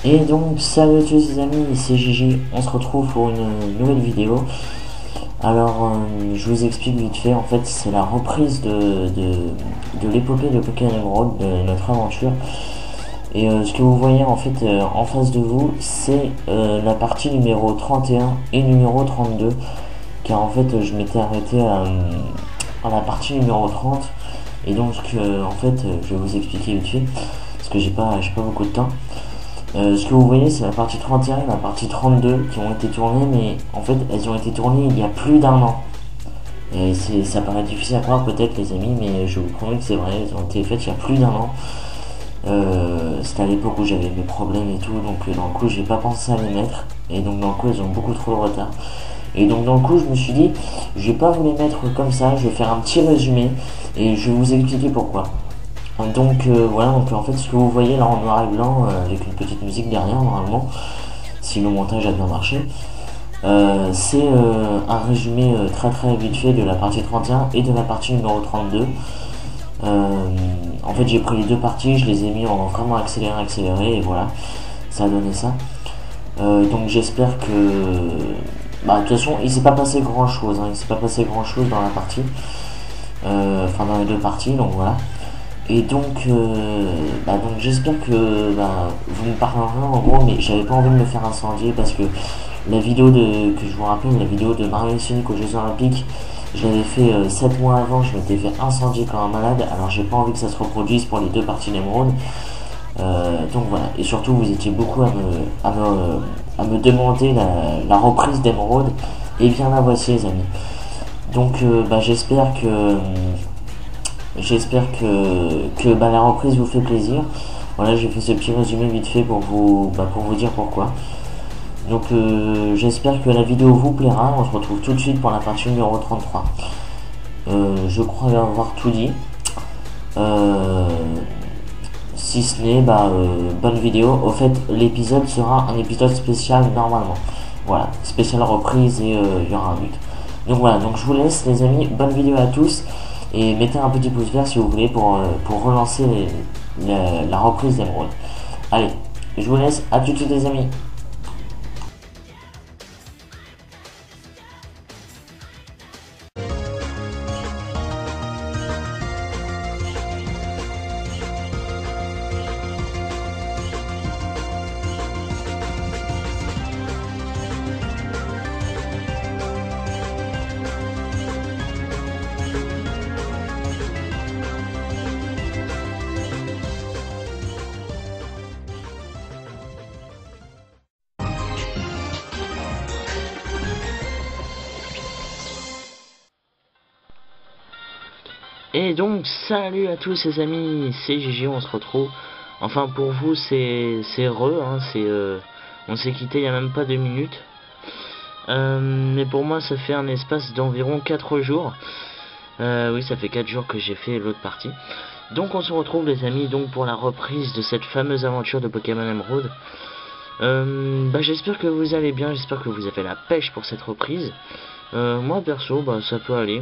Et donc salut à tous les amis, c'est Gigi, on se retrouve pour une nouvelle vidéo. Alors je vous explique vite fait, en fait c'est la reprise de l'épopée de Pokémon Emerald, de notre aventure. Et ce que vous voyez en fait en face de vous, c'est la partie numéro 31 et numéro 32. Car en fait je m'étais arrêté à la partie numéro 30. Et donc en fait je vais vous expliquer vite fait, parce que j'ai pas beaucoup de temps. Ce que vous voyez, c'est la partie 31 et la partie 32 qui ont été tournées, mais en fait, elles ont été tournées il y a plus d'un an. Et ça paraît difficile à croire peut-être les amis, mais je vous promets que c'est vrai, elles ont été faites il y a plus d'un an. C'était à l'époque où j'avais mes problèmes et tout, donc dans le coup, j'ai pas pensé à les mettre. Et donc dans le coup, elles ont beaucoup trop de retard. Et donc dans le coup, je me suis dit, je vais pas vous les mettre comme ça, je vais faire un petit résumé et je vais vous expliquer pourquoi. Donc voilà, donc en fait ce que vous voyez là en noir et blanc avec une petite musique derrière normalement, si le montage a bien marché, c'est un résumé très vite fait de la partie 31 et de la partie numéro 32. En fait j'ai pris les deux parties, je les ai mis en vraiment accéléré et voilà, ça a donné ça. Donc j'espère que... Bah de toute façon il s'est pas passé grand chose, il s'est pas passé grand chose dans la partie, enfin dans les deux parties, donc voilà. Et donc, donc j'espère que vous me pardonnerez en gros, mais j'avais pas envie de me faire incendier parce que la vidéo que je vous rappelle, la vidéo de Mario et Sonic aux Jeux Olympiques, je l'avais fait 7 mois avant, je m'étais fait incendier comme un malade, alors j'ai pas envie que ça se reproduise pour les deux parties d'Emerald. Donc voilà, et surtout vous étiez beaucoup à me demander la reprise d'Emerald, et bien la voici les amis. Donc j'espère que la reprise vous fait plaisir. Voilà, j'ai fait ce petit résumé vite fait pour vous dire pourquoi. Donc j'espère que la vidéo vous plaira. On se retrouve tout de suite pour la partie numéro 33. Je crois avoir tout dit. Euh, Si ce n'est, bonne vidéo. Au fait, l'épisode sera un épisode spécial normalement. Voilà, spéciale reprise et il y aura un but. Donc voilà, donc je vous laisse les amis. Bonne vidéo à tous. Et mettez un petit pouce vert si vous voulez pour relancer la reprise d'Emerald. Allez, je vous laisse, à tout de suite les amis. Et donc salut à tous les amis, c'est Gigi, on se retrouve. Enfin pour vous c'est on s'est quitté il y a même pas 2 minutes. Mais pour moi ça fait un espace d'environ 4 jours. Oui, ça fait 4 jours que j'ai fait l'autre partie. Donc on se retrouve les amis donc pour la reprise de cette fameuse aventure de Pokémon Emerald. J'espère que vous allez bien, j'espère que vous avez la pêche pour cette reprise. Moi perso ça peut aller.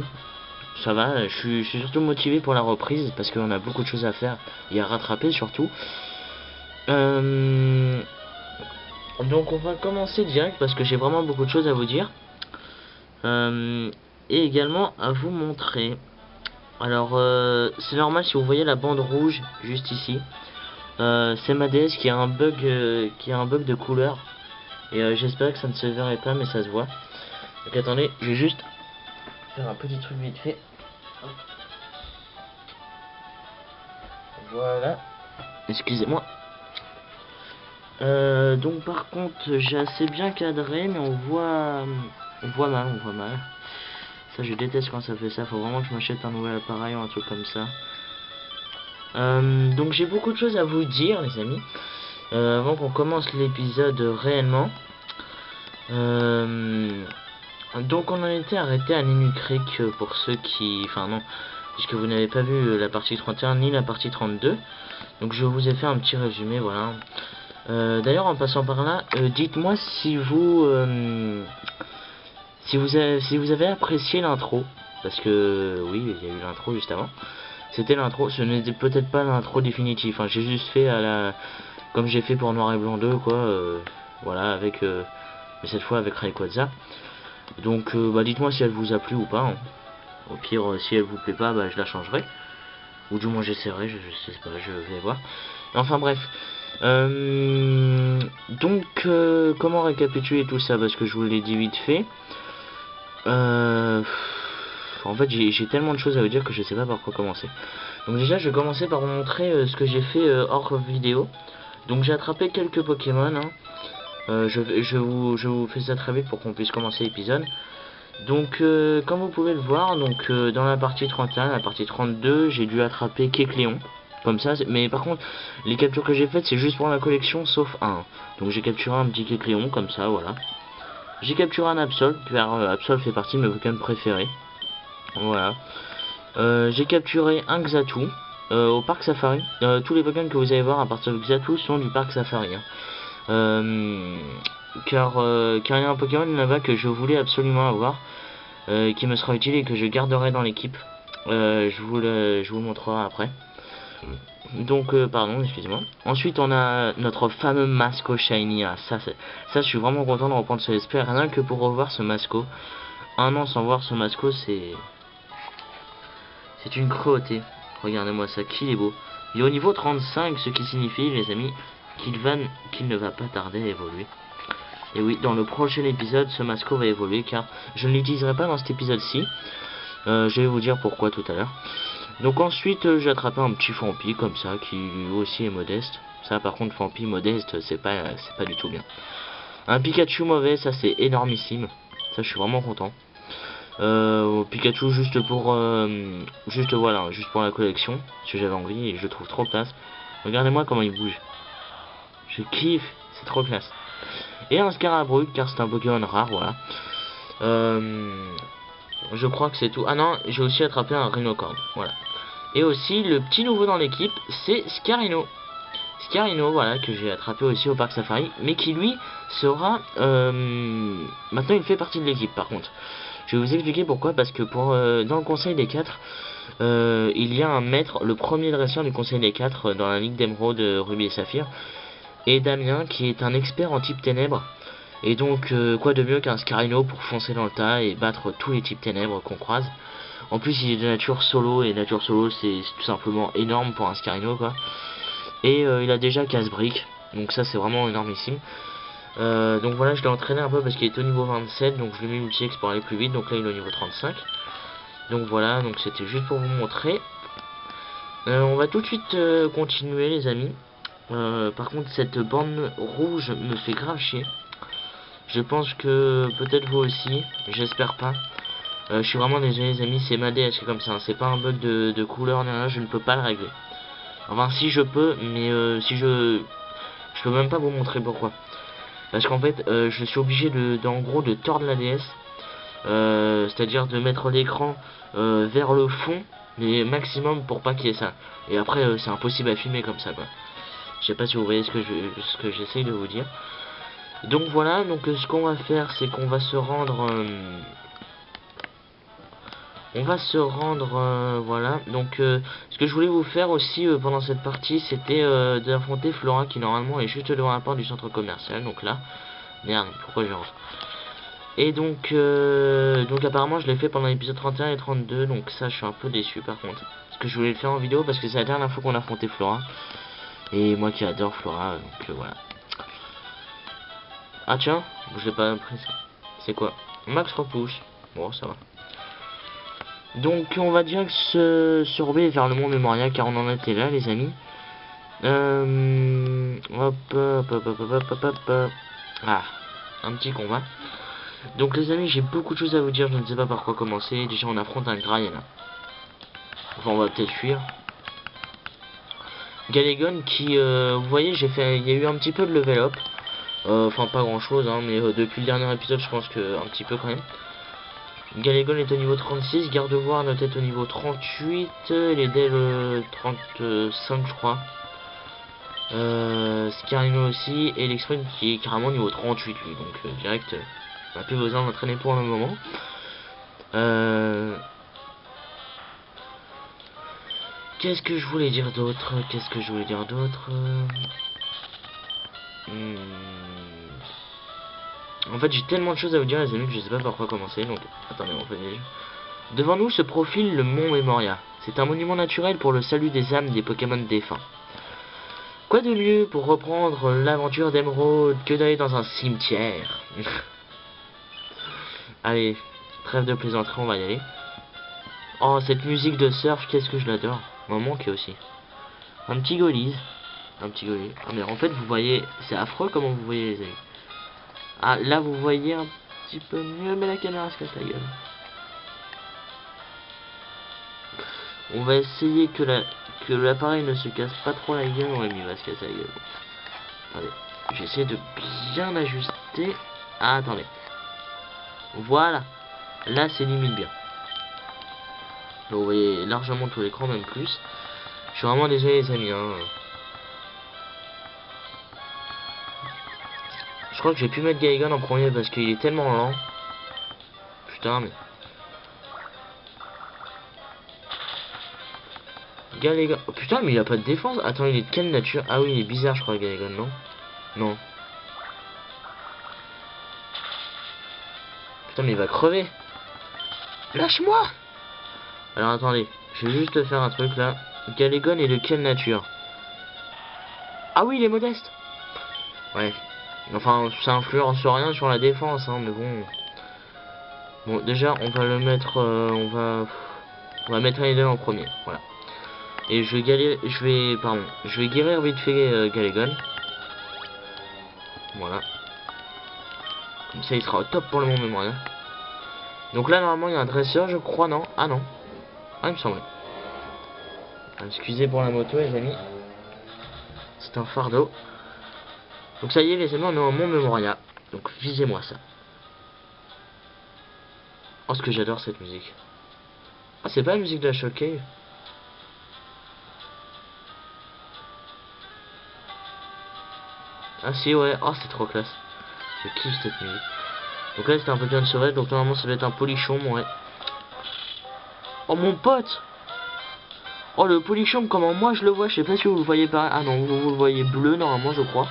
Ça va, je suis surtout motivé pour la reprise parce qu'on a beaucoup de choses à faire et à rattraper surtout. Donc on va commencer direct parce que j'ai vraiment beaucoup de choses à vous dire. Et également à vous montrer. Alors c'est normal si vous voyez la bande rouge juste ici. C'est ma DS qui a un bug de couleur. Et j'espère que ça ne se verrait pas mais ça se voit. Donc attendez, je vais juste faire un petit truc vite fait. Voilà. Excusez-moi. Donc par contre j'ai assez bien cadré mais on voit mal. Ça je déteste quand ça fait ça. Faut vraiment que je m'achète un nouvel appareil ou un truc comme ça. Donc j'ai beaucoup de choses à vous dire les amis. Avant qu'on commence l'épisode réellement. Donc on en était arrêté à Ninu Creek pour ceux qui... Enfin non, puisque vous n'avez pas vu la partie 31 ni la partie 32. Donc je vous ai fait un petit résumé, voilà. D'ailleurs en passant par là, dites-moi si vous avez apprécié l'intro. Parce que oui, il y a eu l'intro juste avant. C'était l'intro, ce n'était peut-être pas l'intro définitif, j'ai juste fait comme j'ai fait pour Noir et Blanc 2 quoi, voilà, avec mais cette fois avec Rayquaza. Donc bah dites-moi si elle vous a plu ou pas, hein. Au pire si elle vous plaît pas, bah je la changerai, ou du moins j'essaierai, je sais pas, je vais voir. Enfin bref, donc comment récapituler tout ça, parce que je vous l'ai dit vite fait. En fait j'ai tellement de choses à vous dire que je sais pas par quoi commencer. Donc déjà je vais commencer par vous montrer ce que j'ai fait hors vidéo. Donc j'ai attrapé quelques Pokémon, hein. Je vous fais ça très vite pour qu'on puisse commencer l'épisode. Donc comme vous pouvez le voir, donc dans la partie 31, la partie 32, j'ai dû attraper Kecleon. Comme ça, mais par contre, les captures que j'ai faites, c'est juste pour la collection, sauf un. Donc j'ai capturé un petit Kecleon, comme ça, voilà. J'ai capturé un Absol, car Absol fait partie de mes Pokémon préférés. Voilà. J'ai capturé un Xatu au parc Safari. Tous les Pokémon que vous allez voir à partir de Xatu sont du parc Safari, hein. Car il y a un Pokémon là-bas que je voulais absolument avoir, qui me sera utile et que je garderai dans l'équipe. Je vous le montrerai après. Donc pardon, excusez-moi. Ensuite on a notre fameux Masco Shiny. Ah, ça je suis vraiment content de reprendre ce SP, rien que pour revoir ce Masco. Un an sans voir ce Masco, c'est une cruauté. Regardez-moi ça, qu'il est beau. Il est au niveau 35, ce qui signifie, les amis, qu'il ne va pas tarder à évoluer. Et oui, dans le prochain épisode, ce Masco va évoluer, car je ne l'utiliserai pas dans cet épisode-ci. Je vais vous dire pourquoi tout à l'heure. Donc ensuite, j'ai attrapé un petit Fampi comme ça, qui lui aussi est modeste. Ça, par contre, Fampi modeste, c'est pas du tout bien. Un Pikachu mauvais, ça c'est énormissime. Ça, je suis vraiment content. Pikachu juste pour voilà, juste pour la collection, si j'avais envie, et je le trouve trop classe. Regardez-moi comment il bouge. Je kiffe, c'est trop classe. Et un Scarabruc, car c'est un Pokémon rare, voilà. Je crois que c'est tout. Ah non, j'ai aussi attrapé un Rhinocorn, voilà. Et aussi, le petit nouveau dans l'équipe, c'est Scarino. Scarino, voilà, que j'ai attrapé aussi au parc Safari, mais qui lui sera... maintenant, il fait partie de l'équipe, par contre. Je vais vous expliquer pourquoi, parce que pour dans le conseil des 4, il y a un maître, le premier dresseur du conseil des 4 dans la ligue d'Emeraude, Ruby et Saphir, et Damien, qui est un expert en type ténèbres. Et donc, quoi de mieux qu'un Scarino pour foncer dans le tas et battre tous les types ténèbres qu'on croise. En plus, il est de nature solo, et nature solo, c'est tout simplement énorme pour un Scarino, quoi. Et il a déjà casse-briques, donc ça, c'est vraiment énormissime. Donc voilà, je l'ai entraîné un peu parce qu'il est au niveau 27, donc je lui ai mis l'outil pour aller plus vite, donc là, il est au niveau 35. Donc voilà, donc c'était juste pour vous montrer. On va tout de suite continuer, les amis. Par contre, cette bande rouge me fait grave chier. Je pense que peut-être vous aussi, j'espère pas. Je suis vraiment désolé les amis, c'est ma DS qui est comme ça, hein. C'est pas un bug de couleur ni rien, je ne peux pas le régler. Enfin si je peux, mais si je peux même pas vous montrer pourquoi. Parce qu'en fait je suis obligé en gros de tordre la DS, c'est-à-dire de mettre l'écran vers le fond, mais maximum pour pas qu'il y ait ça. Et après c'est impossible à filmer comme ça quoi. Je sais pas si vous voyez ce que j'essaye de vous dire. Donc voilà, donc ce qu'on va faire, c'est qu'on va se rendre... voilà. Donc ce que je voulais vous faire aussi pendant cette partie, c'était d'affronter Flora, qui normalement est juste devant la porte du centre commercial. Donc là, merde, pourquoi je rentre? Et donc apparemment je l'ai fait pendant l'épisode 31 et 32, donc ça je suis un peu déçu par contre. Parce que je voulais le faire en vidéo, parce que c'est la dernière fois qu'on a affronté Flora. Et moi qui adore Flora, donc voilà. Ah tiens, je l'ai pas pris. C'est quoi? Max repousse. Bon, ça va. Donc on va direct se surveiller vers le monde mémorial, car on en était là les amis. Ah, un petit combat. Donc les amis, j'ai beaucoup de choses à vous dire, je ne sais pas par quoi commencer. Déjà on affronte un Grail là. Enfin on va peut-être fuir. Galagon qui, vous voyez, il y a eu un petit peu de level up. Enfin pas grand chose, hein, mais depuis le dernier épisode je pense que un petit peu quand même. Galagon est au niveau 36, Gardevoir notre est au niveau 38, il est dès le 35 je crois. Scarino aussi, et l'Exprime qui est carrément au niveau 38 lui, donc direct, on n'a plus besoin d'entraîner pour le moment. Qu'est-ce que je voulais dire d'autre? fait, j'ai tellement de choses à vous dire, les amis, que je sais pas par quoi commencer. Donc, attendez, on fait déjà. Devant nous se profile le mont Memoria. C'est un monument naturel pour le salut des âmes des Pokémon défunts. Quoi de mieux pour reprendre l'aventure d'Emeraude que d'aller dans un cimetière? Allez, trêve de plaisanterie, on va y aller. Oh, cette musique de surf, qu'est-ce que je l'adore. M'en manque aussi. Un petit golise. Un petit golise. Ah, mais en fait, vous voyez, c'est affreux comment vous voyez, les amis. Ah, là, vous voyez un petit peu mieux, mais la caméra se casse la gueule. On va essayer que l'appareil ne se casse pas trop la gueule. Ouais, mais il va se casser la gueule. Attendez, j'essaie de bien ajuster. Ah, attendez. Voilà. Là, c'est limite bien. Donc, vous voyez largement tout l'écran, même plus. Je suis vraiment désolé, les amis. Hein. Je crois que j'ai pu mettre Gaigon en premier parce qu'il est tellement lent. Putain, mais... Gaigon... Oh, putain, mais il a pas de défense. Attends, il est de quelle nature? Ah oui, il est bizarre, je crois, Gaigon, non? Non. Putain, mais il va crever. Lâche-moi! Alors, attendez. Je vais juste faire un truc, là. Gaigon est de quelle nature? Ah oui, il est modeste. Ouais. Enfin, ça influence rien sur la défense, hein, mais bon... Bon, déjà, on va le mettre... on va mettre un idole en premier, voilà. Et je vais guérir vite fait Gaigon. Voilà. Comme ça, il sera au top pour le moment mémorial. Donc là, normalement, il y a un dresseur, je crois, non? Ah non. Ah, il me semblait. Excusez pour la moto, les amis. C'est un fardeau. Donc ça y est, les amis, on est au Mont Memoria. Donc visez-moi ça. Oh, ce que j'adore cette musique. Ah, c'est pas la musique de la Shockwave. Ah si, ouais. Oh, c'est trop classe. Je kiffe cette musique. Donc là, c'était un Pokémon sauvage. Donc normalement, ça doit être un Polichon, ouais. Oh, mon pote! Oh, le Polichon, comment moi je le vois? Je sais pas si vous le voyez pas. Ah non, vous le voyez bleu, normalement, je crois.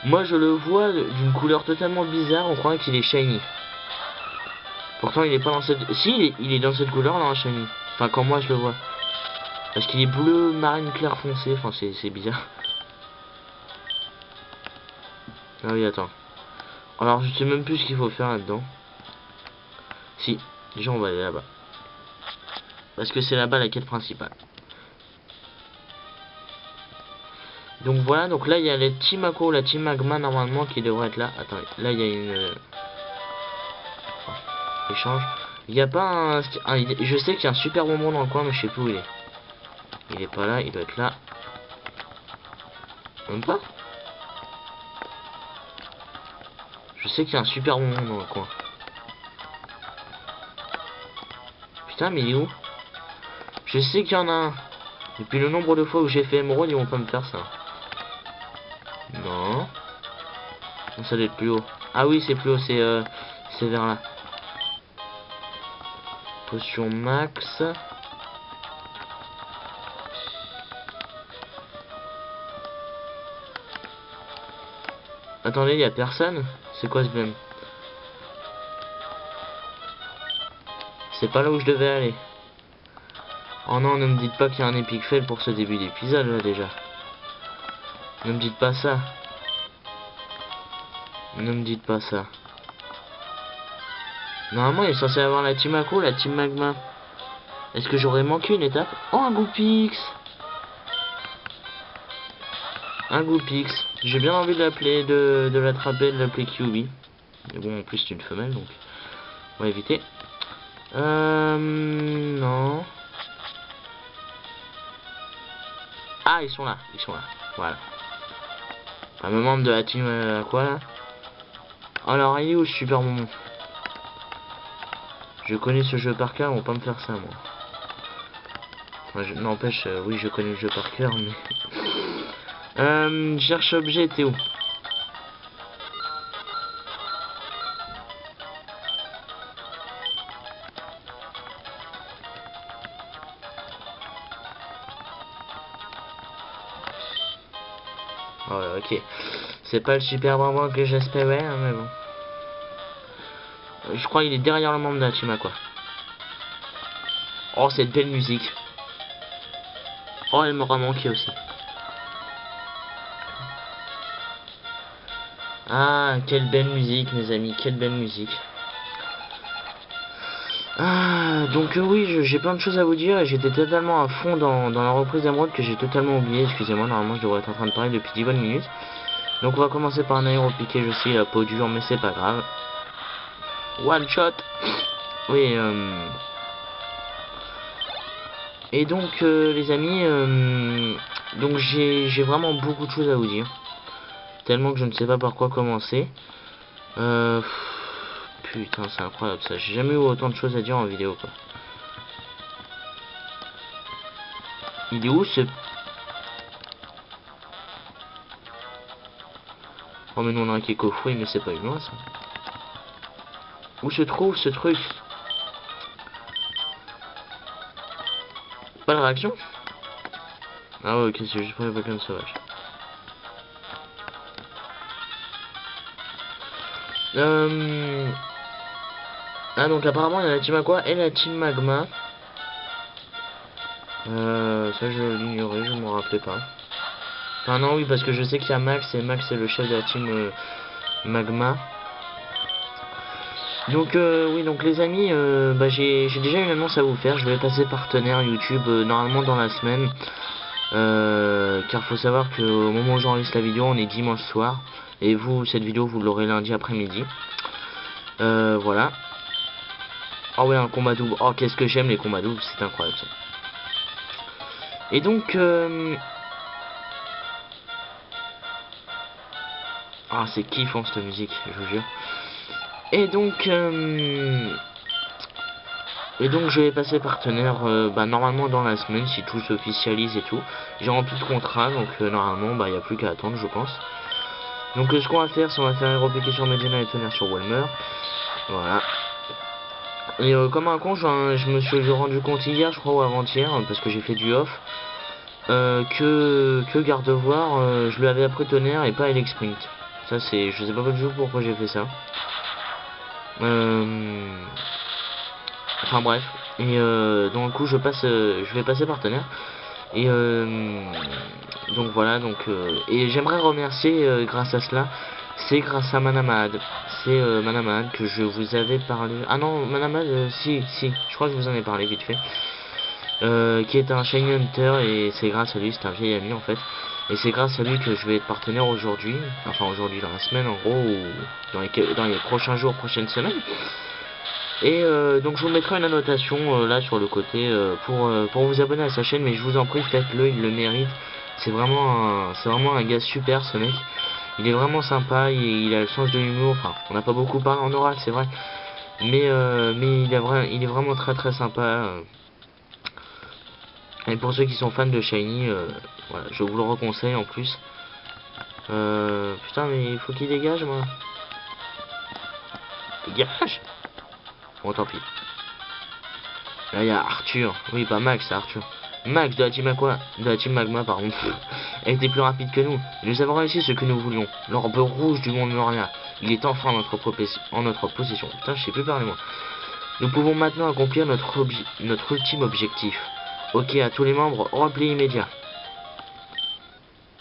Moi, je le vois d'une couleur totalement bizarre. On croit qu'il est shiny. Pourtant, il est pas dans cette... Si, il est dans cette couleur, là, un shiny. Enfin, quand moi, je le vois. Parce qu'il est bleu, marine clair foncé. Enfin, c'est bizarre. Ah oui, attends. Alors, je sais même plus ce qu'il faut faire là-dedans. Si, déjà, on va aller là-bas. Parce que c'est là-bas la quête principale. Donc voilà, donc là, il y a les Team Aqua ou la Team Magma, normalement, qui devrait être là. Attends, là, il y a une... échange. Il n'y a pas un... Je sais qu'il y a un super bonbon dans le coin, mais je sais plus où il est. Il est pas là, il doit être là. Même pas. Je sais qu'il y a un super bonbon dans le coin. Putain, mais il est où? Je sais qu'il y en a un. Depuis le nombre de fois où j'ai fait émeraude, ils vont pas me faire ça. Non. Non, ça doit être plus haut. Ah oui, c'est plus haut, c'est vers là. Potion max. Attendez, il y a personne? C'est quoi ce blême? C'est pas là où je devais aller. Oh non, ne me dites pas qu'il y a un epic fail pour ce début d'épisode là déjà. Ne me dites pas ça. Ne me dites pas ça. Normalement, il est censé avoir la team Aqua, la team Magma. Est-ce que j'aurais manqué une étape? Oh, un Goupix! Un Goupix. J'ai bien envie de l'appeler, de l'attraper, de l'appeler QB. Mais bon, en plus, c'est une femelle, donc on va éviter. Non. Ah, ils sont là, voilà. Un membre de la team Aqua là. Alors, il est où ce super moment? Je connais ce jeu par cœur, on va pas me faire ça, moi. Enfin, n'empêche, oui, je connais le jeu par cœur, mais... cherche objet, t'es où? Oh, ok. C'est pas le super bonbon que j'espérais, hein, mais bon. Je crois qu'il est derrière le membre de la team Aqua. Oh, cette belle musique. Oh, elle m'aura manqué aussi. Ah, quelle belle musique, mes amis, quelle belle musique. Ah, donc oui, j'ai plein de choses à vous dire et j'étais totalement à fond dans la reprise d'émeraude que j'ai totalement oublié. Excusez-moi, normalement je devrais être en train de parler depuis 10 bonnes minutes. Donc on va commencer par un aéro piqué, je sais, la peau dure, mais c'est pas grave. One shot. Oui, et donc les amis, donc j'ai vraiment beaucoup de choses à vous dire. Tellement que je ne sais pas par quoi commencer. Putain, c'est incroyable ça. J'ai jamais eu autant de choses à dire en vidéo, quoi. Il est où ce... Oh mais non, on a un qui est coffoué, mais c'est pas humain ça. Où se trouve ce truc? Pas de réaction? Ah ouais, ok, c'est juste pour les Pokémon sauvages. Ah donc apparemment il y a la team Aqua et la team Magma. Ça je l'ignorais, je m'en rappelais pas. Enfin non, oui, parce que je sais qu'il y a Max et Max c'est le chef de la team Magma. Donc oui, donc les amis, bah, j'ai déjà une annonce à vous faire. Je vais passer partenaire YouTube normalement dans la semaine. Car faut savoir que au moment où j'enregistre la vidéo, on est dimanche soir. Et vous, cette vidéo, vous l'aurez lundi après-midi. Voilà. Oh ouais, un combat double. Oh, qu'est-ce que j'aime les combats doubles, c'est incroyable ça. Et donc... Ah, c'est kiffant cette musique, je vous jure. Et donc je vais passer partenaire bah, normalement dans la semaine si tout s'officialise et tout. J'ai rempli le contrat donc normalement bah il n'y a plus qu'à attendre je pense. Donc ce qu'on va faire c'est on va faire un repliqué sur Medina et tenir sur Walmer. Voilà. Et comme un con je me suis rendu compte hier je crois ou avant-hier parce que j'ai fait du off que Gardevoir je lui avais appris tonnerre et pas Elec Sprint. Ça c'est je sais pas du tout pourquoi j'ai fait ça. Enfin bref, et donc du coup je vais passer partenaire. Et donc voilà, donc et j'aimerais remercier grâce à cela, c'est grâce à Manamad. C'est Manamad que je vous avais parlé. Ah non, Manamad, si, je crois que je vous en ai parlé vite fait. Qui est un Shiny Hunter et c'est grâce à lui, c'est un vieil ami en fait. Et c'est grâce à lui que je vais être partenaire aujourd'hui, enfin aujourd'hui dans la semaine en gros, ou dans les prochains jours, prochaines semaines. Et donc je vous mettrai une annotation là sur le côté pour vous abonner à sa chaîne, mais je vous en prie faites-le, il le mérite. C'est vraiment un gars super ce mec. Il est vraiment sympa, il a le sens de l'humour. Enfin, on n'a pas beaucoup parlé en oral, c'est vrai, mais il est vraiment très très sympa. Et pour ceux qui sont fans de Shiny, voilà, je vous le reconseille en plus. Putain, mais il faut qu'il dégage, moi. Dégage. Bon, tant pis. Là, il y a Arthur. Oui, pas Max, c'est Arthur. Max de la team Aqua, de la team Magma, pardon. Elle était plus rapide que nous. Nous avons réussi ce que nous voulions. L'orbe rouge du monde Moria. Il est enfin en notre possession. Putain, je sais plus parler, moi. Nous pouvons maintenant accomplir notre ultime objectif. Ok, à tous les membres, repli immédiat.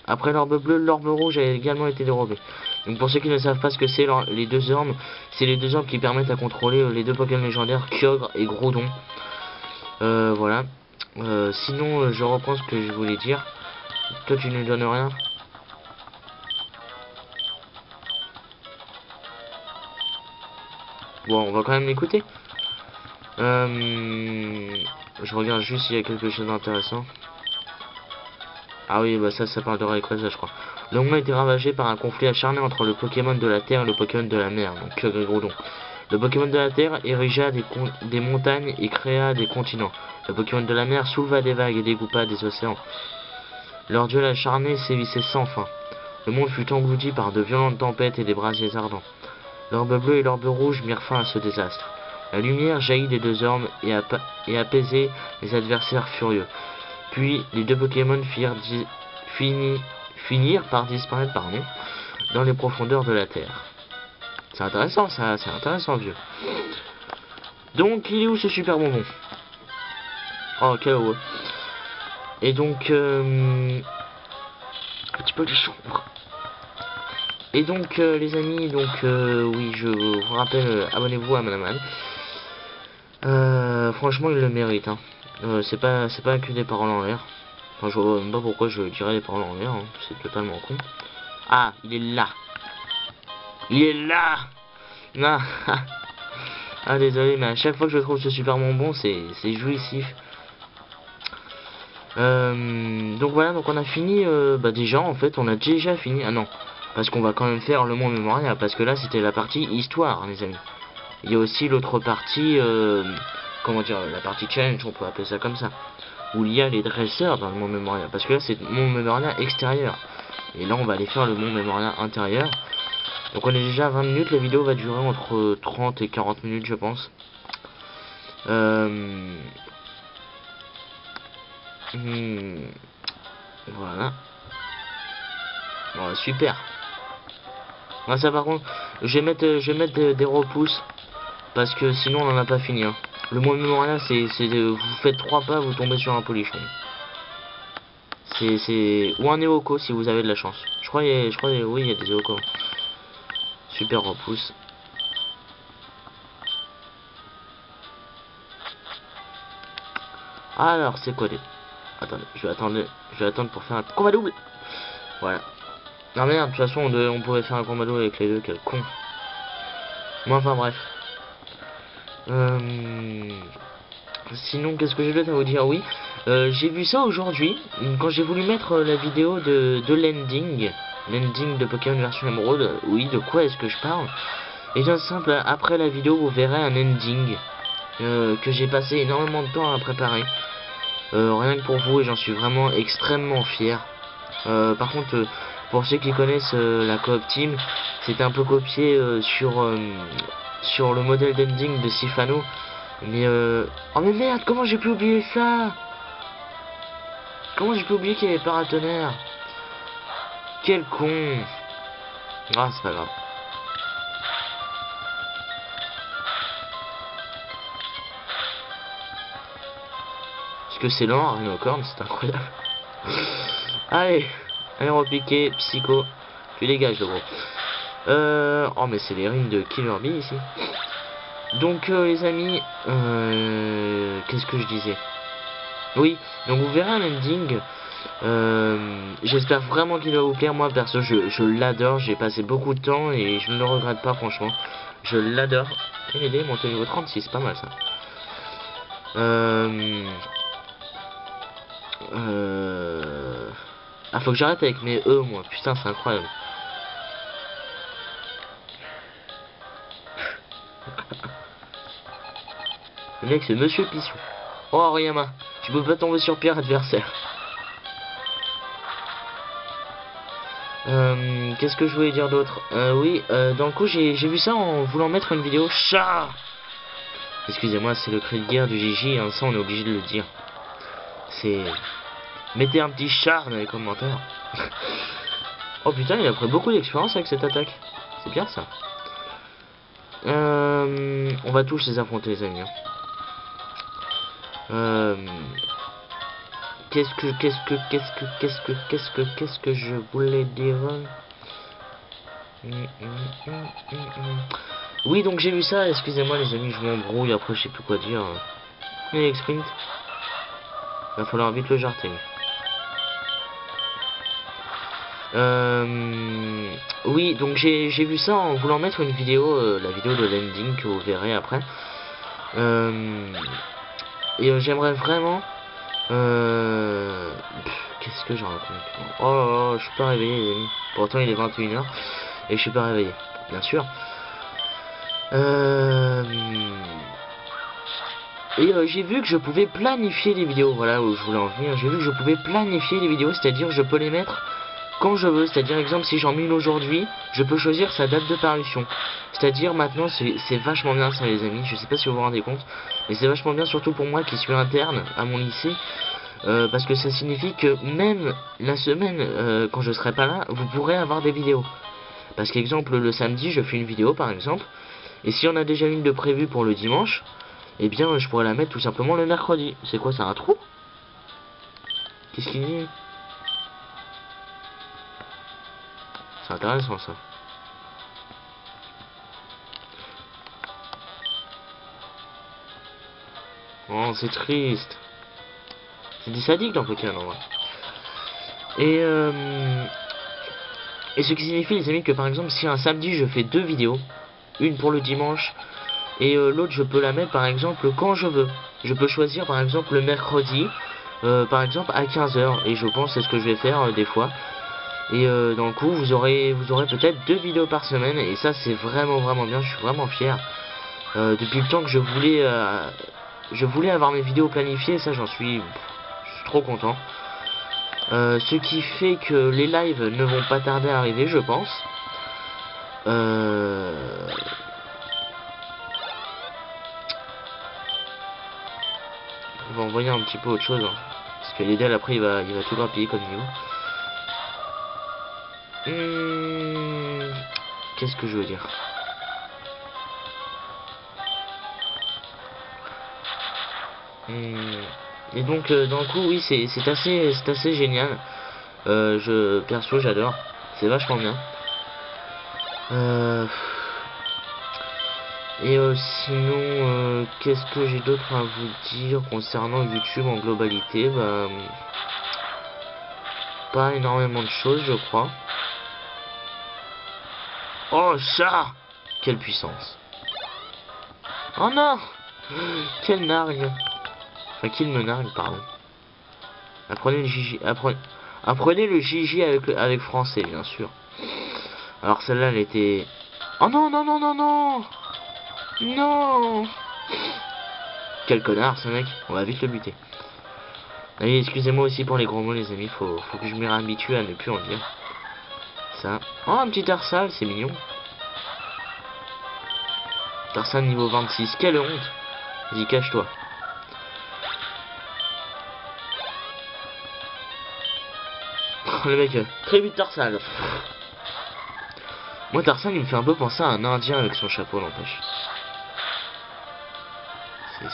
Après l'orbe bleu, l'orbe rouge a également été dérobé. Donc pour ceux qui ne savent pas ce que c'est les deux orbes, c'est les deux orbes qui permettent à contrôler les deux Pokémon légendaires, Kyogre et Groudon. Voilà. Sinon, je reprends ce que je voulais dire. Toi, tu ne donnes rien. Bon, on va quand même l'écouter. Je regarde juste s'il y a quelque chose d'intéressant. Ah oui, bah ça parle de Rayquaza, je crois. Le monde a été ravagé par un conflit acharné entre le Pokémon de la Terre et le Pokémon de la Mer, donc Kyogre et Groudon. Le Pokémon de la Terre érigea des montagnes et créa des continents. Le Pokémon de la Mer souleva des vagues et dégoupa des océans. Leur duel acharné sévissait sans fin. Le monde fut englouti par de violentes tempêtes et des brasiers ardents. L'orbe bleu et l'orbe rouge mirent fin à ce désastre. La lumière jaillit des deux orbes et apaisait les adversaires furieux. Puis les deux Pokémon finirent par disparaître dans les profondeurs de la Terre. C'est intéressant, ça, c'est intéressant, vieux. Donc, il est où ce super bonbon? Oh, quel heureux. Et donc, un petit peu de chambre. Et donc, les amis, donc, oui, je vous rappelle, abonnez-vous à Manamad. Franchement, il le mérite, hein. C'est pas que des paroles en l'air. Enfin, je vois même pas pourquoi je dirais des paroles en l'air, hein. C'est totalement con. Ah, il est là. Il est là. Non. Ah, désolé, mais à chaque fois que je trouve ce super bonbon, c'est jouissif. Donc voilà, donc on a fini, bah déjà, en fait, on a déjà fini. Ah non, parce qu'on va quand même faire le monde mémorial, parce que là, c'était la partie histoire, les amis. Il y a aussi l'autre partie, comment dire, la partie challenge, on peut appeler ça comme ça, où il y a les dresseurs dans le monde mémorial, parce que là, c'est le monde mémorial extérieur. Et là, on va aller faire le monde mémorial intérieur. Donc on est déjà à 20 minutes, la vidéo va durer entre 30 et 40 minutes, je pense. Voilà. Bon, super. Ah, ça par contre, je vais mettre des repousses, parce que sinon on n'en a pas fini, hein. Le monde mémorial, c'est vous faites 3 pas, vous tombez sur un polichon. Ou un éoco si vous avez de la chance. Je crois oui, il y a des éocos. Super repousse. Alors, c'est quoi les... Attendez, je vais attendre pour faire un combat double. Voilà. Non merde, de toute façon, on pourrait faire un combat double avec les deux, quel con. Mais enfin bref. Sinon, qu'est-ce que je dois vous dire? Oui, j'ai vu ça aujourd'hui, quand j'ai voulu mettre la vidéo de l'ending de Pokémon version Emerald. Oui, de quoi est-ce que je parle? Et bien simple, après la vidéo, vous verrez un ending que j'ai passé énormément de temps à préparer. Rien que pour vous, et j'en suis vraiment extrêmement fier. Par contre, pour ceux qui connaissent la coop team, c'est un peu copié sur le modèle d'ending de Sifano. Mais oh mais merde, comment j'ai pu oublier ça? Comment j'ai pu oublier qu'il y avait paratonnerre? Quel con. Ah, c'est pas grave. Parce que c'est lent, Rhinocorn, c'est incroyable. Allez, repiqué, psycho. Tu dégages, le gros. Oh, mais c'est les rimes de Killer Bee ici. Donc, les amis, qu'est-ce que je disais? Oui, donc vous verrez un ending. J'espère vraiment qu'il va vous plaire. Moi, perso, je l'adore. J'ai passé beaucoup de temps et je ne le regrette pas, franchement. Je l'adore. Et l'aider est monté au niveau 36, c'est pas mal ça. Ah, faut que j'arrête avec mes E, moi. Putain, c'est incroyable. Le mec, c'est Monsieur Pissou. Oh, Oriyama, tu peux pas tomber sur pire adversaire. Qu'est-ce que je voulais dire d'autre? Oui, dans le coup, j'ai vu ça en voulant mettre une vidéo chat. Excusez-moi, c'est le cri de guerre du Gigi, hein, ça on est obligé de le dire. C'est... Mettez un petit char dans les commentaires. Oh putain, il a pris beaucoup d'expérience avec cette attaque. C'est bien ça. On va tous les affronter, les amis. Qu'est-ce que je voulais dire? Oui, donc j'ai vu ça, excusez-moi les amis, je m'embrouille, après je sais plus quoi dire. Et sprint. Il va falloir vite le jarter. Oui, donc j'ai vu ça en voulant mettre une vidéo, la vidéo de l'ending que vous verrez après. Et j'aimerais vraiment... Qu'est-ce que je raconte? Oh là là, je suis pas réveillé les amis. Pourtant il est 21h et je suis pas réveillé, bien sûr. Et j'ai vu que je pouvais planifier les vidéos, voilà où je voulais en venir. J'ai vu que je pouvais planifier les vidéos, c'est-à-dire je peux les mettre quand je veux. C'est-à-dire, exemple, si j'en mets une aujourd'hui, je peux choisir sa date de parution. C'est-à-dire, maintenant, c'est vachement bien ça, les amis. Je sais pas si vous vous rendez compte, mais c'est vachement bien, surtout pour moi qui suis interne à mon lycée. Parce que ça signifie que même la semaine, quand je serai pas là, vous pourrez avoir des vidéos. Parce qu'exemple, le samedi, je fais une vidéo par exemple. Et si on a déjà une de prévue pour le dimanche, eh bien je pourrais la mettre tout simplement le mercredi. C'est quoi, c'est un trou? Qu'est-ce qu'il dit? C'est intéressant ça. Oh, c'est triste. C'est des sadiques dans Pokémon en vrai. Et ce qui signifie les amis que par exemple si un samedi je fais 2 vidéos, une pour le dimanche et l'autre je peux la mettre par exemple quand je veux. Je peux choisir par exemple le mercredi par exemple à 15 h et je pense c'est ce que je vais faire des fois. Et dans le coup vous aurez peut-être 2 vidéos par semaine et ça c'est vraiment bien, je suis vraiment fier. Depuis le temps que je voulais avoir mes vidéos planifiées, ça je suis trop content. Ce qui fait que les lives ne vont pas tarder à arriver, je pense. On va envoyer un petit peu autre chose, hein, parce que l'Edel après il va tout grappiller comme niveau. Qu'est-ce que je veux dire? Et donc dans le coup oui c'est assez génial. Perso j'adore, c'est vachement bien. Sinon qu'est-ce que j'ai d'autre à vous dire concernant YouTube en globalité? Bah pas énormément de choses je crois. Oh chat, quelle puissance. Oh non, quelle nargue. Enfin qu'il me nargue pardon. Apprenez le Gigi, apprenez le Gigi avec français bien sûr. Alors celle-là elle était... Oh non non non non non non. Quel connard ce mec, on va vite le buter. Allez excusez-moi aussi pour les gros mots les amis, faut que je m'y réhabitue à ne plus en dire. Ça. Oh un petit Tarsal, c'est mignon. Tarsal niveau 26, quelle honte. Vas-y cache-toi. Le mec, très vite Tarsal. Moi Tarsal il me fait un peu penser à un indien avec son chapeau n'empêche.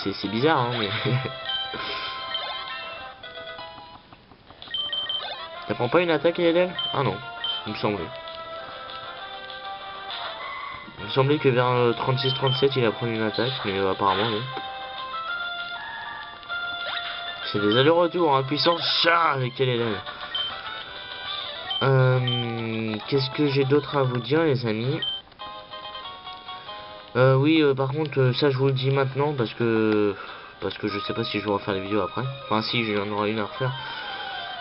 C'est bizarre hein mais... Ça prend pas une attaque Edel? Ah non, il me semblait. Il me semblait que vers 36-37 il a pris une attaque, mais apparemment non. C'est des allers-retours, hein, puissance chat avec Edel. Qu'est-ce que j'ai d'autre à vous dire les amis? Oui par contre ça je vous le dis maintenant parce que je sais pas si je vais refaire des vidéos après. Enfin si j'en aurai une à refaire.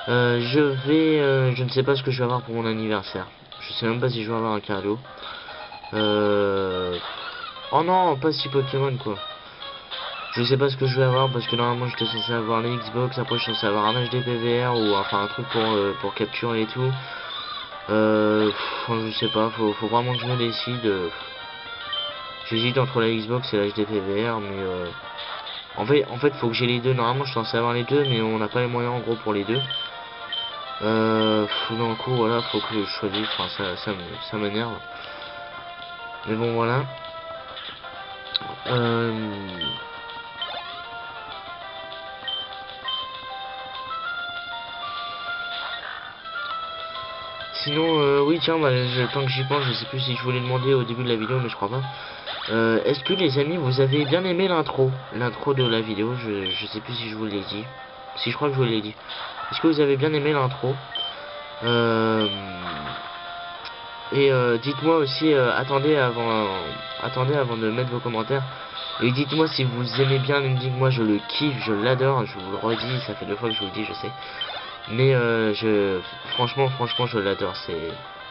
Je ne sais pas ce que je vais avoir pour mon anniversaire. Je sais même pas si je vais avoir un cadeau. Oh non, pas si Pokémon quoi. Je sais pas ce que je vais avoir parce que normalement j'étais censé avoir les Xbox, après je suis censé avoir un HD PVR ou enfin un truc pour capturer et tout. Je sais pas, faut vraiment que je me décide. J'hésite entre la Xbox et la HD PVR mais en fait faut que j'ai les deux. Normalement je suis censé avoir les deux mais on n'a pas les moyens en gros pour les deux. Dans le coup voilà faut que je choisisse, enfin ça m'énerve. Mais bon voilà. Sinon oui tiens bah, tant que j'y pense je sais plus si je voulais demander au début de la vidéo mais je crois pas. Est-ce que les amis vous avez bien aimé l'intro de la vidéo? Je sais plus si je vous l'ai dit. Si je crois que je vous l'ai dit. Est-ce que vous avez bien aimé l'intro? Dites-moi aussi, attendez avant de mettre vos commentaires. Et dites-moi si vous aimez bien l'ending. Moi je le kiffe, je l'adore, je vous le redis, ça fait 2 fois que je vous le dis, je sais. Mais franchement je l'adore.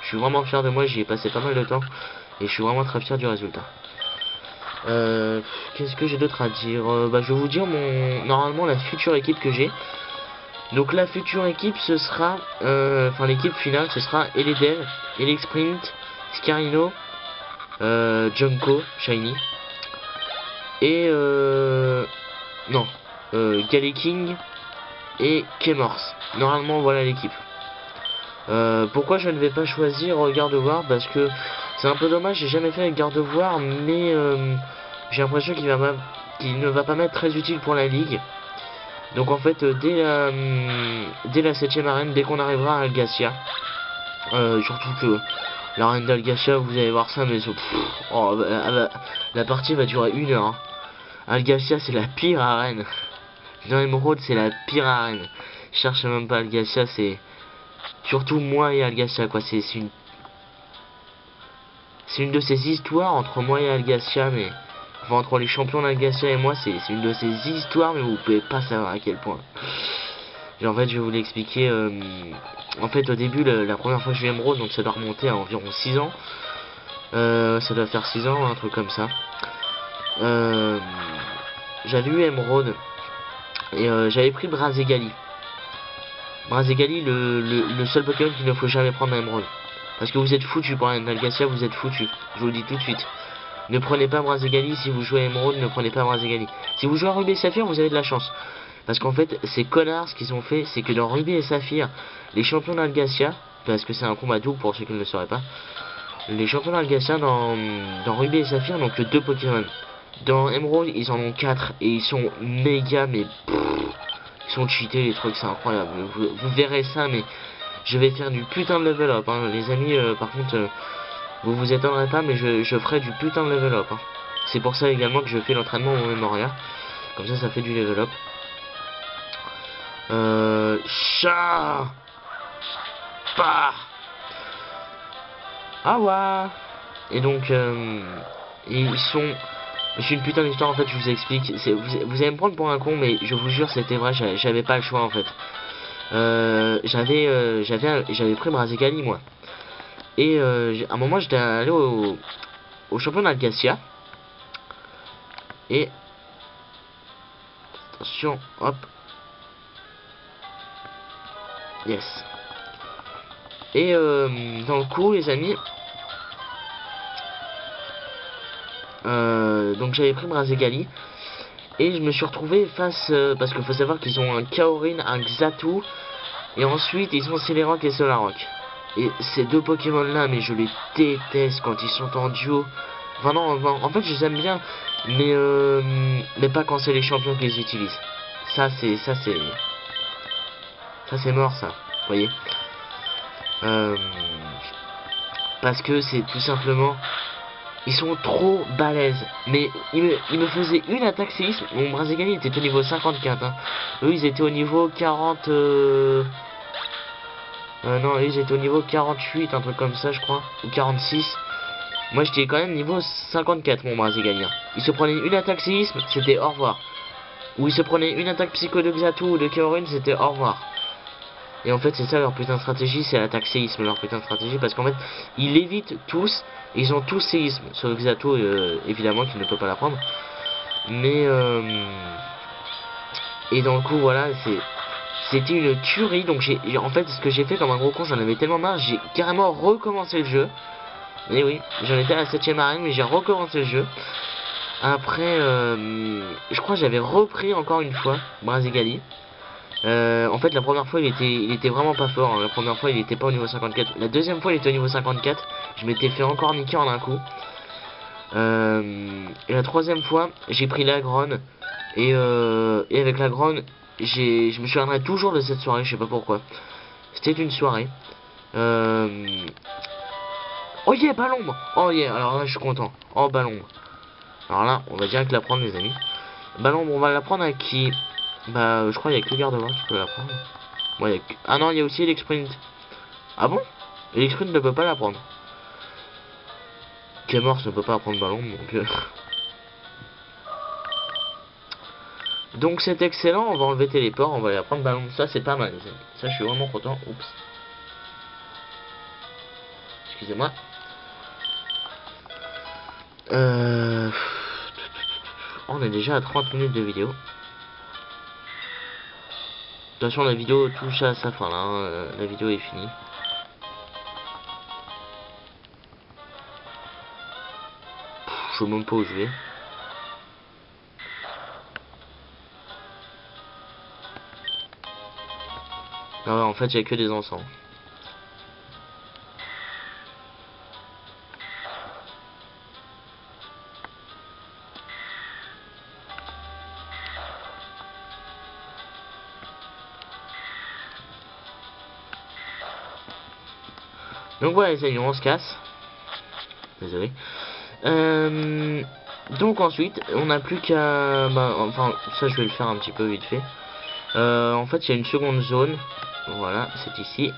Je suis vraiment fier de moi, j'y ai passé pas mal de temps. Et je suis vraiment très fier du résultat. Qu'est-ce que j'ai d'autre à dire? Bah je vais vous dire normalement la future équipe que j'ai. Donc la future équipe ce sera enfin l'équipe finale ce sera Eledel, Elexprint, Scarino, Junko, Shiny et non Galeking et Kemors. Normalement voilà l'équipe. Pourquoi je ne vais pas choisir Garde War? Parce que c'est un peu dommage, j'ai jamais fait avec Garde War, mais j'ai l'impression qu'il ne va pas m'être très utile pour la ligue. Donc en fait, dès la 7ème arène, dès qu'on arrivera à Algacia, surtout que l'arène d'Algacia, vous allez voir ça, mais oh, la partie va durer 1 heure. Hein. Algacia, c'est la pire arène. Dans Emerald, c'est la pire arène. Je cherche même pas Algacia, c'est surtout moi et Algacia, quoi. C'est une de ces histoires entre moi et Algacia, mais enfin, entre les champions d'Algacia et moi, c'est une de ces histoires, mais vous pouvez pas savoir à quel point. Et en fait, je vais vous l'expliquer. En fait, au début, la première fois que j'ai eu Emerald, donc ça doit remonter à environ 6 ans. Ça doit faire 6 ans, un truc comme ça. J'avais eu Emerald et j'avais pris Brazegali. Brazegali, le seul Pokémon qu'il ne faut jamais prendre à Emerald. Parce que vous êtes foutu pour un Algacia, vous êtes foutu. Je vous le dis tout de suite. Ne prenez pas Brazegali si vous jouez à Emerald, ne prenez pas Brazegali. Si vous jouez à Ruby et Saphir, vous avez de la chance. Parce qu'en fait, ces connards, ce qu'ils ont fait, c'est que dans Ruby et Saphir, les champions d'Algacia, parce que c'est un combat double pour ceux qui ne le sauraient pas, les champions d'Algacia dans Ruby et Saphir n'ont que 2 Pokémon. Dans Emerald, ils en ont 4 et ils sont méga, mais ils sont cheatés les trucs, c'est incroyable. Vous verrez ça, mais je vais faire du putain de level up, hein. Les amis. Par contre, vous vous étonnerez pas, mais je ferai du putain de level up. Hein. C'est pour ça également que je fais l'entraînement au Memoria. Comme ça fait du level up. Chat. Bah. Ah ouais. Et donc, ils sont. C'est une putain d'histoire en fait, je vous explique. Vous allez me prendre pour un con, mais je vous jure, c'était vrai, j'avais pas le choix en fait. J'avais pris Brazegali moi. Et à un moment, j'étais allé au champion d'Algacia. Et. Attention, hop. Yes. Et dans le coup, les amis. Donc j'avais pris Brazegali. Et je me suis retrouvé face. Parce qu'il faut savoir qu'ils ont un Kaorin, un Xatu. Et ensuite, ils ont Celerock et Solarock. Et ces 2 Pokémon là, mais je les déteste quand ils sont en duo. Enfin non, en fait je les aime bien, mais pas quand c'est les champions qui les utilisent. Ça c'est mort ça, vous voyez. Parce que c'est tout simplement, ils sont trop balèzes. Mais ils me faisaient une attaque séisme. Mon Brazegali était au niveau 54. Hein. Eux ils étaient au niveau 40. Non, ils étaient au niveau 48, un truc comme ça, je crois. Ou 46. Moi, j'étais quand même niveau 54, mon Brazegali. Il se prenait une attaque séisme, c'était au revoir. Ou il se prenait une attaque psycho de Xatu ou de Kaorin, c'était au revoir. Et en fait, c'est ça leur putain de stratégie, c'est l'attaque séisme, leur putain de stratégie. Parce qu'en fait, ils l'évitent tous. Ils ont tous séisme. Sauf Xatu, évidemment, qui ne peut pas la prendre. Mais, et dans le coup, voilà, c'était une tuerie. Donc en fait, ce que j'ai fait comme un gros con, j'en avais tellement marre, j'ai carrément recommencé le jeu. Et oui, j'en étais à la 7ème arène, mais j'ai recommencé le jeu. Après, je crois que j'avais repris encore une fois Brazegali. En fait, la première fois, il était vraiment pas fort. Hein. La première fois, il était pas au niveau 54. La deuxième fois, il était au niveau 54. Je m'étais fait encore niquer en un coup. Et la troisième fois, j'ai pris l'Agron. Et avec l'Agron, je me souviendrai toujours de cette soirée, je sais pas pourquoi. C'était une soirée. Oh yeah, ballon. Oh yeah, alors là je suis content. Oh ballon. Alors là, on va direct la prendre les amis. Ballon, on va la prendre à qui? Bah je crois qu'il y a que Gardevoir qui peut la prendre. Ouais, ah non, il y a aussi l'Exprint. Ah bon? L'Exprint ne peut pas la prendre. Kemors ne peut pas prendre ballon, donc donc c'est excellent, on va enlever téléport, on va aller prendre ballon. Ça c'est pas mal les amis. Ça je suis vraiment content. Oups. Excusez-moi. On est déjà à 30 minutes de vidéo. Attention, la vidéo touche à sa fin là, hein. La vidéo est finie. Je sais même pas où je vais. Non, en fait, il n'y a que des encens. Donc voilà les amis, on se casse. Désolé. Donc ensuite, on n'a plus qu'à... Bah, enfin, ça je vais le faire un petit peu vite fait. En fait, il y a une seconde zone. Voilà, c'est ici.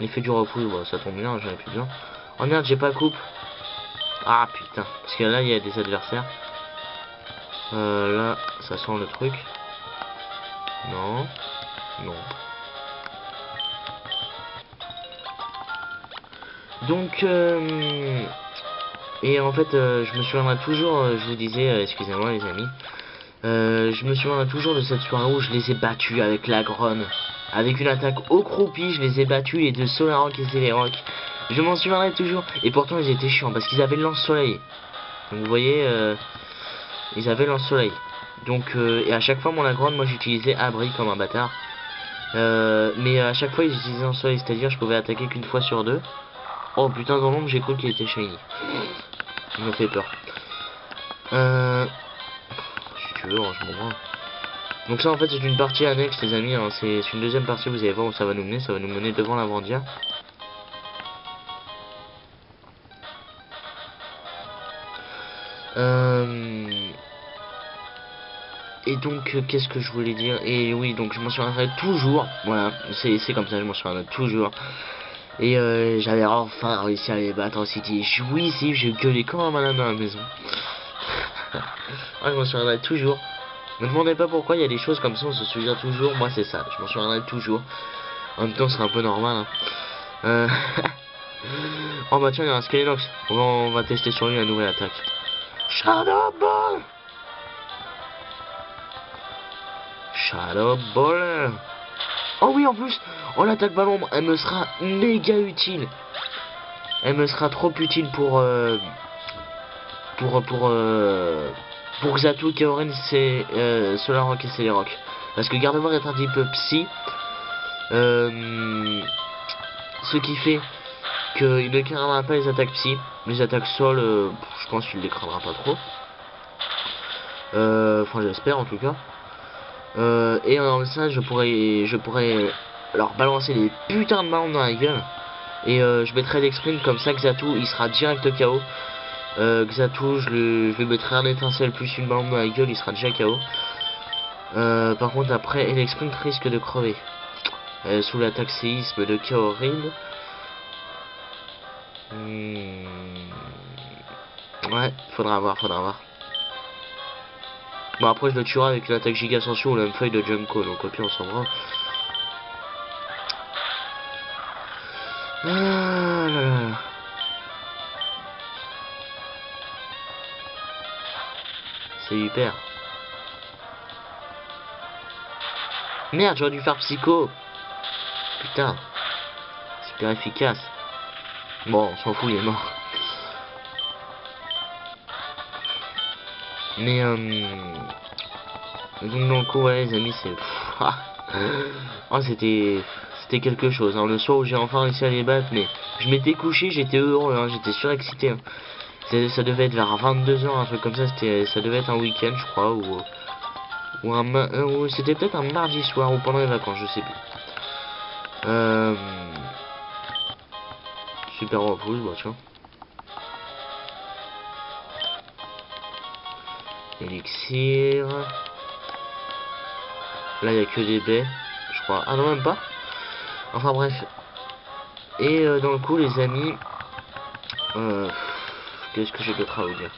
L'effet du repousse, bah, ça tombe bien, j'en ai plus besoin. Oh merde, j'ai pas coupe. Ah putain, parce que là, il y a des adversaires. Là, ça sent le truc. Non. Non. Donc, et en fait, je me souviendrai toujours, je vous disais, excusez-moi les amis, je me souviendrai toujours de cette soirée où je les ai battus avec la gronne. Avec une attaque au croupi, je les ai battus, les deux Solaroc et Celeroc. Je m'en souviendrai toujours. Et pourtant, ils étaient chiants parce qu'ils avaient le lance-soleil. Donc, vous voyez, ils avaient le lance-soleil. Donc, et à chaque fois, mon Lagronne, moi j'utilisais abri comme un bâtard. Mais à chaque fois, ils utilisaient lance-soleil, c'est-à-dire je pouvais attaquer qu'une fois sur deux. Oh putain, dans l'ombre, j'ai cru qu'il était shiny. Il me fait peur. Si tu veux, hein, je m'en branle. Donc ça en fait c'est une partie annexe les amis, hein. C'est une deuxième partie, vous allez voir où ça va nous mener. Ça va nous mener devant la Vandia. Et donc qu'est-ce que je voulais dire? Et oui, donc je m'en souviendrai toujours. Voilà, c'est comme ça, je m'en souviendrai toujours. Et j'avais enfin réussi à les battre. C'était jouissif, j'ai gueulé comme un malade dans la maison. Ouais, je m'en souviendrai toujours. Ne me demandez pas pourquoi il y a des choses comme ça, on se souvient toujours. Moi c'est ça, je m'en souviendrai toujours. En même temps c'est un peu normal hein. Oh bah tiens, il y a un Skelenox. On va tester sur lui la nouvelle attaque. Shadow Ball. Shadow Ball. Oh oui, en plus, oh l'attaque ballon, elle me sera méga utile. Elle me sera trop utile pour Xatu, Kaoren, c'est Solaroc et Celeroc. Parce que Gardevoir est un type psy. Ce qui fait qu'il ne craindra pas les attaques psy. Les attaques sol, je pense qu'il les craindra pas trop. Enfin j'espère en tout cas. Et en ça je pourrais leur balancer des putains de ballons dans la gueule. Et je mettrai l'exprint comme ça Xatu il sera direct KO. Xatu je lui mettrai un étincelle plus une ballon dans la gueule, il sera déjà KO. Par contre après l'exprint risque de crever. Sous l'attaque séisme de Kaorin. Ouais, faudra voir. Bon après je le tuerai avec l'attaque giga ascension ou la même feuille de Junko, donc au pire on s'en branle. Ah là là. C'est hyper. Merde, j'aurais dû faire psycho. Putain. Super efficace. Bon, on s'en fout, il est mort. Mais donc dans le coup, ouais les amis, c'est... Oh, c'était quelque chose, hein. Le soir où j'ai enfin réussi à les battre, mais je m'étais couché, j'étais heureux, hein. J'étais surexcité, hein. Ça devait être vers 22 h, un truc comme ça, ça devait être un week-end, je crois, ou c'était peut-être un mardi soir, ou pendant les vacances, je sais plus. Super repousse, bah tiens. Élixir. Là il n'y a que des baies, je crois. Ah non, même pas. Enfin bref. Et dans le coup les amis, qu'est-ce que j'ai d'autre à vous dire?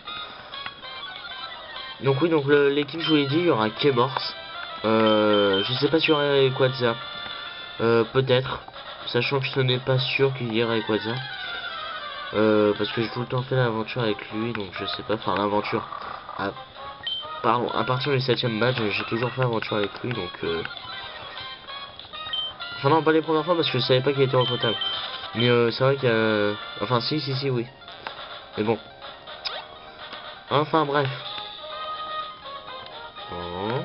Donc oui, donc l'équipe je vous l'ai dit, il y aura Keyboards. Je sais pas si il y aura Rayquaza. Peut-être. Sachant que ce n'est pas sûr qu'il y ait Rayquaza. Parce que j'ai tout le temps fait l'aventure avec lui, donc je sais pas, enfin l'aventure. Pardon, à partir du 7ème match, j'ai toujours fait l'aventure avec lui, donc enfin non, pas les premières fois parce que je savais pas qu'il était recrutable. Mais c'est vrai qu'il y a... Enfin si, oui. Mais bon. Enfin bref. Bon.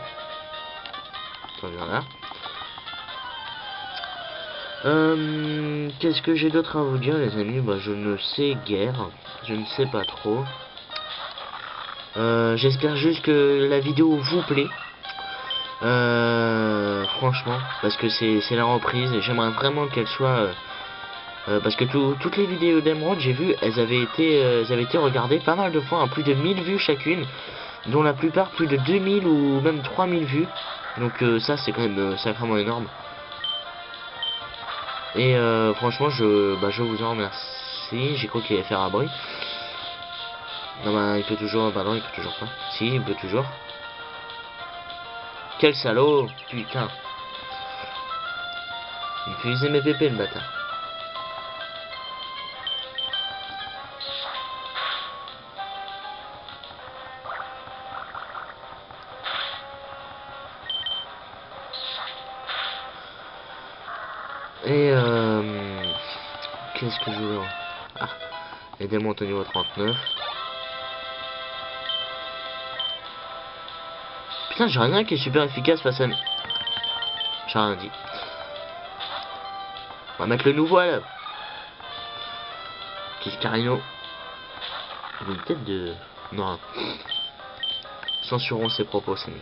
Ça vient là. Qu'est-ce que j'ai d'autre à vous dire les amis? Bah je ne sais guère. Je ne sais pas trop. J'espère juste que la vidéo vous plaît. Franchement, parce que c'est la reprise et j'aimerais vraiment qu'elle soit Parce que toutes les vidéos d'Emerald, j'ai vu, elles avaient été regardées pas mal de fois, hein, plus de 1000 vues chacune, dont la plupart plus de 2000 ou même 3000 vues. Donc ça c'est quand même sacrément énorme. Et franchement je vous en remercie. J'ai cru qu'il allait faire un bruit. Non bah il peut toujours, pardon il peut toujours pas. Si il peut toujours. Quel salaud, putain. Il peut user mes pépés le bâtard. Et qu'est-ce que je veux? Ah, aidez-moi au niveau 39. Putain, j'ai rien qui est super efficace face à... J'ai rien dit. On va mettre le nouveau là. Kiscarino. Il a une tête de... Non. Censurons ses propos, c'est mieux.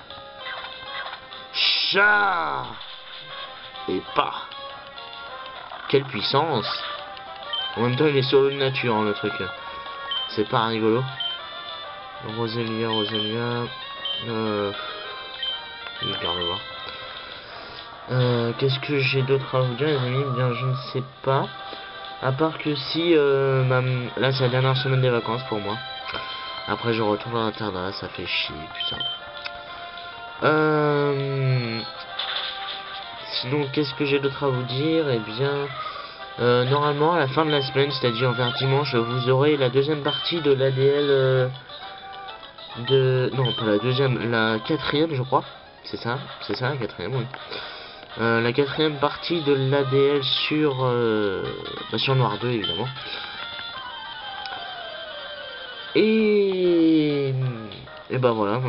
Chat. Et pas. Quelle puissance. En même temps, il est solo de nature, hein, le truc. C'est pas rigolo. Roselia. Je garde voir. Qu'est-ce que j'ai d'autre à vous dire, les amis? Bien, je ne sais pas. À part que si, là, c'est la dernière semaine des vacances pour moi. Après, je retourne à l'internat, ça fait chier, putain. Sinon, qu'est-ce que j'ai d'autre à vous dire? Eh bien, normalement, à la fin de la semaine, c'est-à-dire vers dimanche, vous aurez la deuxième partie de l'ADL non, pas la deuxième, la quatrième, je crois. C'est ça, la quatrième, oui. La quatrième partie de l'ADL sur Noir 2, évidemment. Et bah voilà,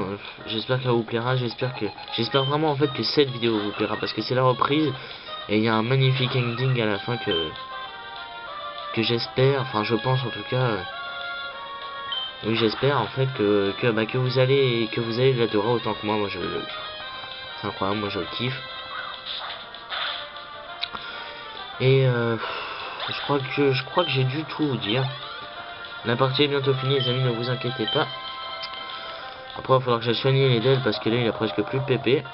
j'espère qu'elle vous plaira, j'espère vraiment en fait que cette vidéo vous plaira, parce que c'est la reprise et il y a un magnifique ending à la fin que j'espère, enfin je pense en tout cas, oui j'espère en fait que vous allez l'adorer autant que moi, c'est incroyable, moi je le kiffe. Et je crois que j'ai dû tout vous dire. La partie est bientôt finie, les amis, ne vous inquiétez pas. Après, il va falloir que j'aille soigner les DL parce que là, il a presque plus de PP.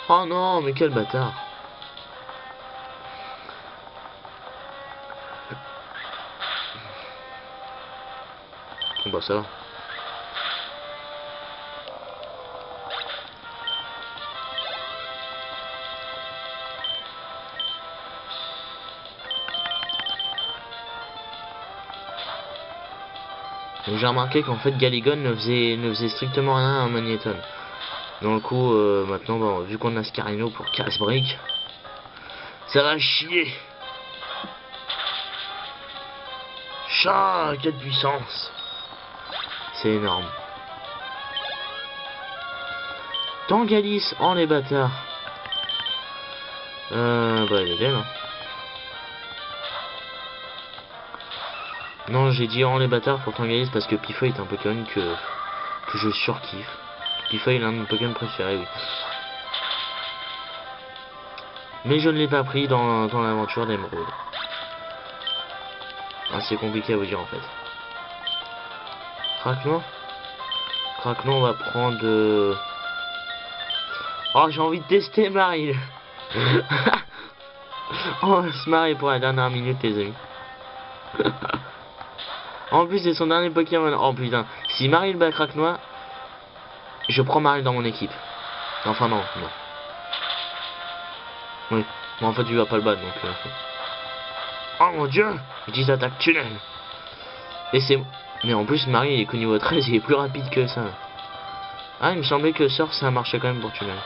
Oh non, mais quel bâtard. Bon bah ça va. J'ai remarqué qu'en fait Galigon ne faisait strictement rien à Magneton. Donc du coup maintenant bon, vu qu'on a Scarino pour casse-brique, ça va chier. Chat, quelle puissance. C'est énorme. Tangalis, oh les bâtards. Bah il est dead, hein. Non, j'ai dit en les bâtards pour Tangalis parce que Pifeu est un Pokémon que je surkiffe. Pifeu est l'un de mes Pokémon préférés, oui. Mais je ne l'ai pas pris dans l'aventure d'Emerald. Ah, c'est compliqué à vous dire en fait. Craquement, on va prendre... Oh, j'ai envie de tester Marie. On va se marrer pour la dernière minute, les amis. En plus, c'est son dernier Pokémon. Oh putain, si Marie bat Craquenois, je prends Marie dans mon équipe. Enfin, non. Oui, mais en fait, tu vas pas le battre donc. Oh mon dieu, utilise attaque tunnel. Et c'est. Mais en plus, Marie il est qu'au niveau 13, il est plus rapide que ça. Ah, il me semblait que Surf ça marchait quand même pour tunnel.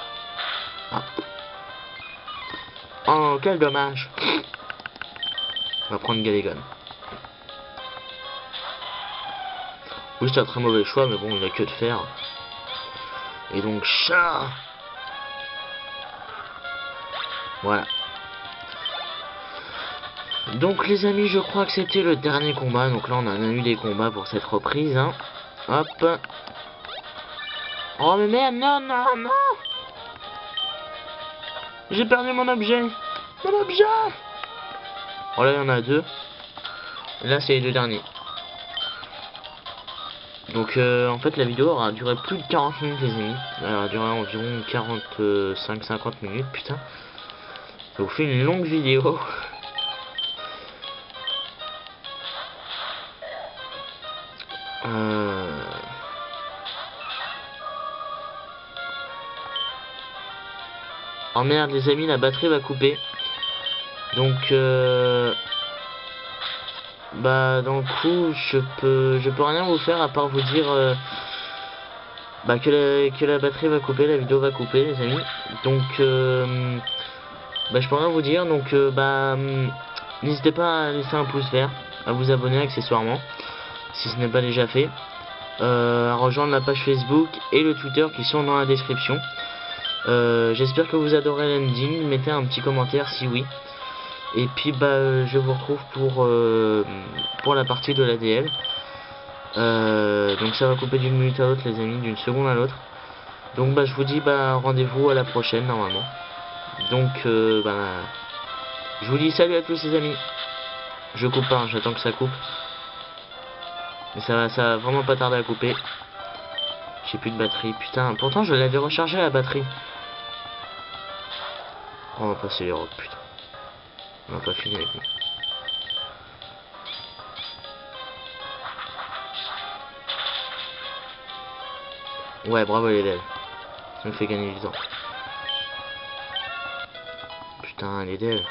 Ah. Oh, quel dommage. On va prendre Galigon. Oui, c'est un très mauvais choix, mais bon, il a que de faire. Et donc, chat. Voilà. Donc les amis, je crois que c'était le dernier combat. Donc là on en a eu des combats pour cette reprise, hein. Hop. Oh mais merde, non, non, non. J'ai perdu mon objet. Mon objet. Oh là il y en a deux. Et là c'est les deux derniers. Donc en fait la vidéo aura duré plus de 40 minutes les amis. Elle aura duré environ 45-50 minutes, putain. Ça vous fait une longue vidéo. Oh merde les amis, la batterie va couper. Donc bah dans le coup je peux rien vous faire à part vous dire bah que la batterie va couper, la vidéo va couper les amis. Donc bah je peux rien vous dire. Donc n'hésitez pas à laisser un pouce vert, à vous abonner accessoirement si ce n'est pas déjà fait, à rejoindre la page Facebook et le Twitter qui sont dans la description. J'espère que vous adorez l'ending, mettez un petit commentaire si oui. Et puis bah je vous retrouve pour la partie de l'ADL. Donc ça va couper d'une minute à l'autre les amis, d'une seconde à l'autre. Donc bah je vous dis bah rendez-vous à la prochaine normalement. Donc bah je vous dis salut à tous les amis. Je coupe pas, hein, j'attends que ça coupe. Mais ça va vraiment pas tarder à couper. J'ai plus de batterie, putain, pourtant je l'avais rechargé la batterie. On va passer les rocs, putain. On va pas finir avec lui. Ouais, bravo les devs. Ça me fait gagner du temps. Putain, les devs.